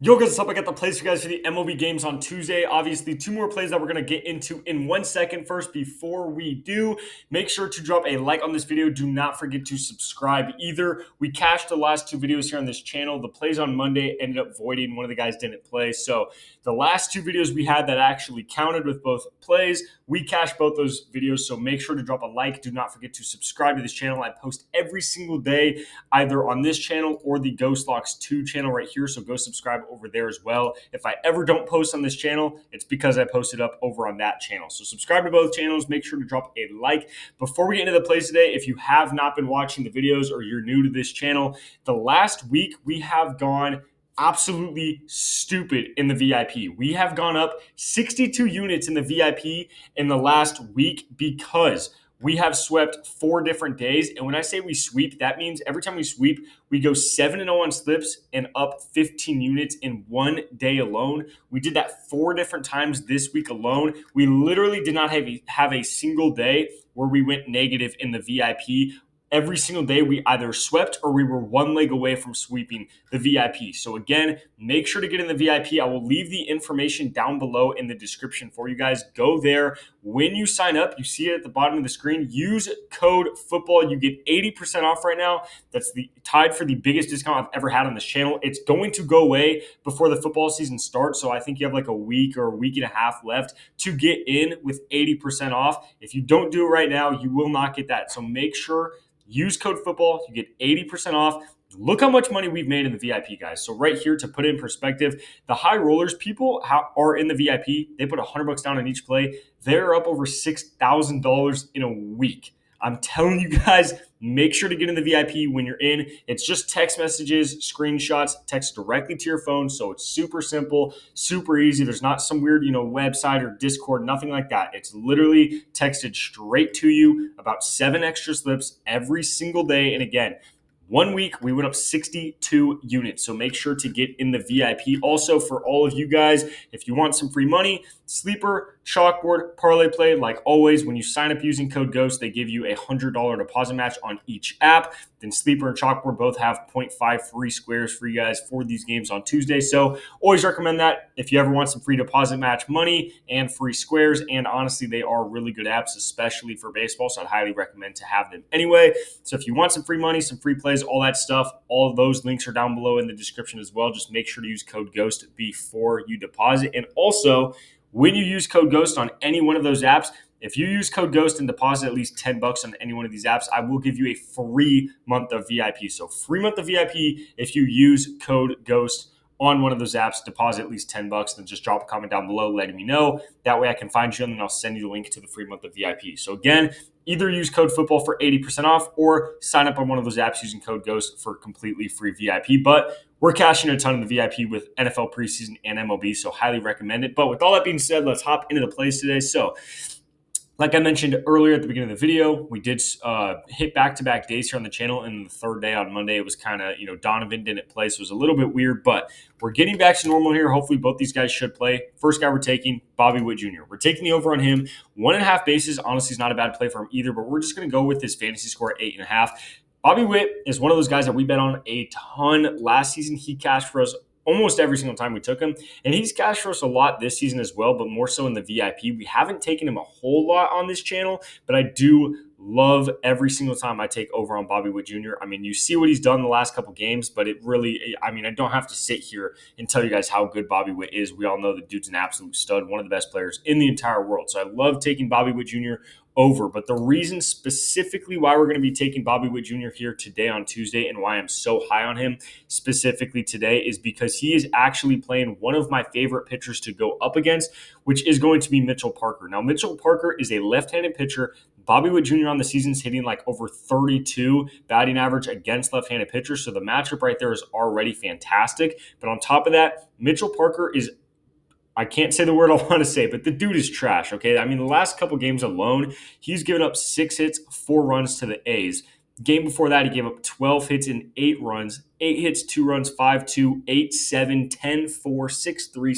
Yo, guys, what's up? I got the plays for you guys for the MLB games on Tuesday. Obviously, two more plays that we're going to get into in 1 second. First, before we do, make sure to drop a like on this video. Do not forget to subscribe either. We cashed the last two videos here on this channel. The plays on Monday ended up voiding. One of the guys didn't play. So the last two videos we had that actually counted with both plays, we cashed both those videos. So make sure to drop a like. Do not forget to subscribe to this channel. I post every single day, either on this channel or the Ghost Locks 2 channel right here. So go subscribe over there as well. If I ever don't post on this channel, it's because I posted up over on that channel. So subscribe to both channels. Make sure to drop a like. Before we get into the plays today, if you have not been watching the videos or you're new to this channel, the last week we have gone absolutely stupid in the VIP. We have gone up 62 units in the VIP in the last week because we have swept 4 different days. And when I say we sweep, that means every time we sweep, we go 7-0 on slips and up 15 units in 1 day alone. We did that 4 different times this week alone. We literally did not have a single day where we went negative in the VIP. Every single day we either swept or we were one leg away from sweeping the VIP. So again, make sure to get in the VIP. I will leave the information down below in the description for you guys. Go there. When you sign up, you see it at the bottom of the screen. Use code football. You get 80% off right now. That's tied for the biggest discount I've ever had on this channel. It's going to go away before the football season starts. So I think you have like a week or a week and a half left to get in with 80% off. If you don't do it right now, you will not get that. So make sure use code football. You get 80% off. Look how much money we've made in the VIP, guys. So right here, to put it in perspective, the high rollers, people are in the VIP. They put $100 down on each play. They're up over $6,000 in a week. I'm telling you guys, make sure to get in the VIP when you're in. It's just text messages, screenshots, text directly to your phone. So it's super simple, super easy. There's not some weird, website or Discord, nothing like that. It's literally texted straight to you, about 7 extra slips every single day. And again, 1 week, we went up 62 units. So make sure to get in the VIP. Also, for all of you guys, if you want some free money, Sleeper, Chalkboard, Parlay Play, like always, when you sign up using code GHOST, they give you a $100 deposit match on each app. Then Sleeper and Chalkboard both have 0.5 free squares for you guys for these games on Tuesday. So always recommend that if you ever want some free deposit match money and free squares. And honestly, they are really good apps, especially for baseball. So I'd highly recommend to have them anyway. So if you want some free money, some free plays, all that stuff, all of those links are down below in the description as well. Just make sure to use code GHOST before you deposit. And also, when you use code GHOST on any one of those apps, if you use code GHOST and deposit at least $10 on any one of these apps, I will give you a free month of VIP. So free month of VIP if you use code GHOST on one of those apps, deposit at least $10, then just drop a comment down below letting me know. That way I can find you and then I'll send you the link to the free month of VIP. So again, either use code football for 80% off or sign up on one of those apps using code GHOST for completely free VIP. But we're cashing a ton in the VIP with NFL preseason and MLB, so highly recommend it. But with all that being said, let's hop into the plays today. So like I mentioned earlier at the beginning of the video, we did hit back-to-back days here on the channel, and the third day on Monday, it was kind of, Donovan didn't play, so it was a little bit weird, but we're getting back to normal here. Hopefully both these guys should play. First guy we're taking, Bobby Witt Jr. We're taking the over on him. 1.5 bases, honestly, is not a bad play for him either, but we're just going to go with his fantasy score at 8.5. Bobby Witt is one of those guys that we bet on a ton last season. He cashed for us almost every single time we took him. And he's cashed for us a lot this season as well, but more so in the VIP. We haven't taken him a whole lot on this channel, but I do love every single time I take over on Bobby Witt Jr. I mean, you see what he's done the last couple games, but it really, I don't have to sit here and tell you guys how good Bobby Witt is. We all know the dude's an absolute stud, one of the best players in the entire world. So I love taking Bobby Witt Jr. over. But the reason specifically why we're going to be taking Bobby Witt Jr. here today on Tuesday and why I'm so high on him specifically today is because he is actually playing one of my favorite pitchers to go up against, which is going to be Mitchell Parker. Now, Mitchell Parker is a left-handed pitcher. Bobby Witt Jr. on the season's hitting like over 32 batting average against left-handed pitchers. So the matchup right there is already fantastic. But on top of that, Mitchell Parker is, I can't say the word I want to say, but the dude is trash, okay? I mean, the last couple games alone, he's given up 6 hits, 4 runs to the A's. Game before that, he gave up 12 hits and 8 runs. 8 hits, 2 runs, 5-2, 8-7, 10-4, 6-3,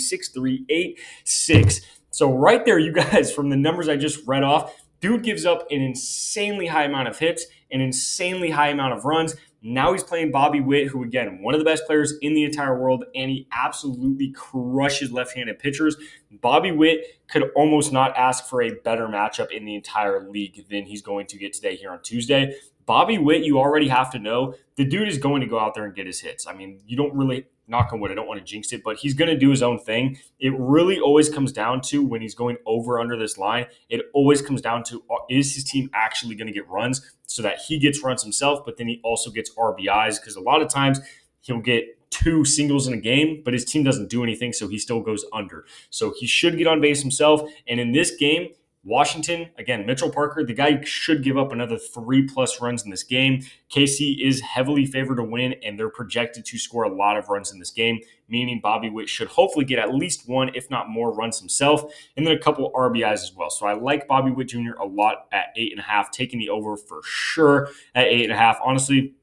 6-3, 8-6. So right there, you guys, from the numbers I just read off, dude gives up an insanely high amount of hits, an insanely high amount of runs. Now he's playing Bobby Witt, who, again, one of the best players in the entire world, and he absolutely crushes left-handed pitchers. Bobby Witt could almost not ask for a better matchup in the entire league than he's going to get today here on Tuesday. Bobby Witt, you already have to know, the dude is going to go out there and get his hits. I mean, you don't really, knock on wood, I don't want to jinx it, but he's going to do his own thing. It really always comes down to, when he's going over under this line, it always comes down to, is his team actually going to get runs, so that he gets runs himself, but then he also gets RBIs, because a lot of times he'll get 2 singles in a game, but his team doesn't do anything, so he still goes under. So he should get on base himself. And in this game, Washington, again, Mitchell Parker, the guy should give up another 3+ runs in this game. KC is heavily favored to win, and they're projected to score a lot of runs in this game, meaning Bobby Witt should hopefully get at least 1, if not more, runs himself, and then a couple RBIs as well. So I like Bobby Witt Jr. a lot at 8.5, taking the over for sure at 8.5. Honestly,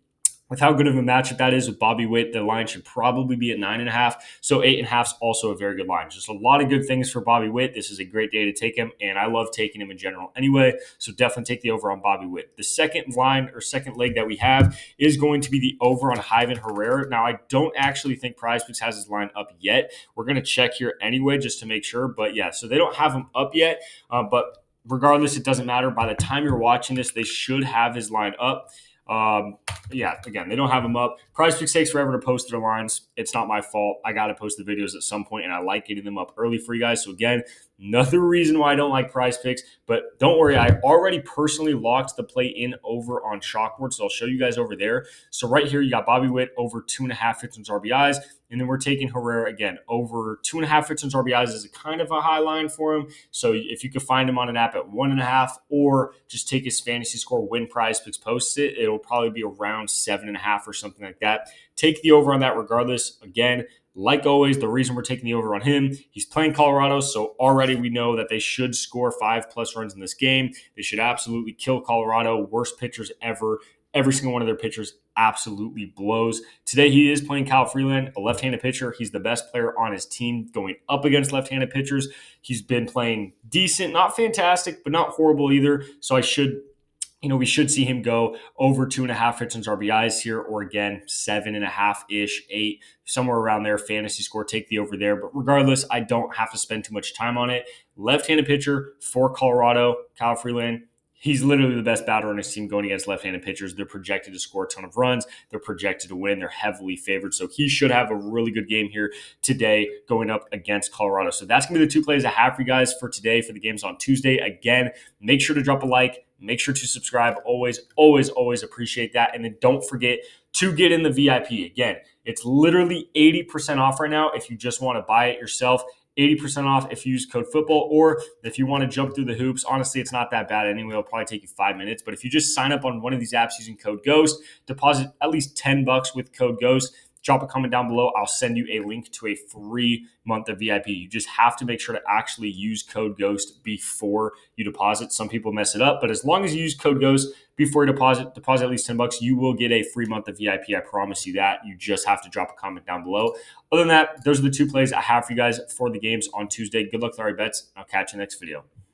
with how good of a matchup that is with Bobby Witt, the line should probably be at 9.5. So 8.5 is also a very good line. Just a lot of good things for Bobby Witt. This is a great day to take him, and I love taking him in general anyway. So definitely take the over on Bobby Witt. The second line, or second leg that we have, is going to be the over on Ivan Herrera. Now, I don't actually think Prizepicks has his line up yet. We're going to check here anyway just to make sure. But yeah, so they don't have him up yet. But regardless, it doesn't matter. By the time you're watching this, they should have his line up. Yeah, again, they don't have them up. Prizepicks takes forever to post their lines. It's not my fault. I got to post the videos at some point, and I like getting them up early for you guys. So again, another reason why I don't like Prizepicks, but don't worry, I already personally locked the play in over on Chalkboard, so I'll show you guys over there. So right here, you got Bobby Witt over 2.5 hits and RBIs, and then we're taking Herrera again over 2.5 hits and RBIs is a kind of a high line for him. So if you could find him on an app at 1.5, or just take his fantasy score when Prizepicks posts it, it'll probably be around 7.5 or something like that. Take the over on that regardless. Again, like always, the reason we're taking the over on him, he's playing Colorado, so already we know that they should score 5+ runs in this game. They should absolutely kill Colorado. Worst pitchers ever. Every single one of their pitchers absolutely blows. Today he is playing Kyle Freeland, a left-handed pitcher. He's the best player on his team going up against left-handed pitchers. He's been playing decent, not fantastic, but not horrible either. So we should see him go over 2.5 hits and RBIs here, or again, 7.5-ish, 8, somewhere around there. Fantasy score, take the over there. But regardless, I don't have to spend too much time on it. Left-handed pitcher for Colorado, Kyle Freeland. He's literally the best batter on his team going against left-handed pitchers. They're projected to score a ton of runs. They're projected to win. They're heavily favored. So he should have a really good game here today going up against Colorado. So that's going to be the 2 plays I have for you guys for today for the games on Tuesday. Again, make sure to drop a like. Make sure to subscribe. Always, always, always appreciate that. And then don't forget to get in the VIP. Again, it's literally 80% off right now if you just want to buy it yourself. 80% off if you use code football, or if you want to jump through the hoops. Honestly, it's not that bad anyway. It'll probably take you 5 minutes. But if you just sign up on one of these apps using code GHOST, deposit at least $10 with code GHOST, drop a comment down below. I'll send you a link to a free month of VIP. You just have to make sure to actually use code GHOST before you deposit. Some people mess it up, but as long as you use code GHOST before you deposit at least $10, you will get a free month of VIP. I promise you that. You just have to drop a comment down below. Other than that, those are the 2 plays I have for you guys for the games on Tuesday. Good luck with all your bets. I'll catch you next video.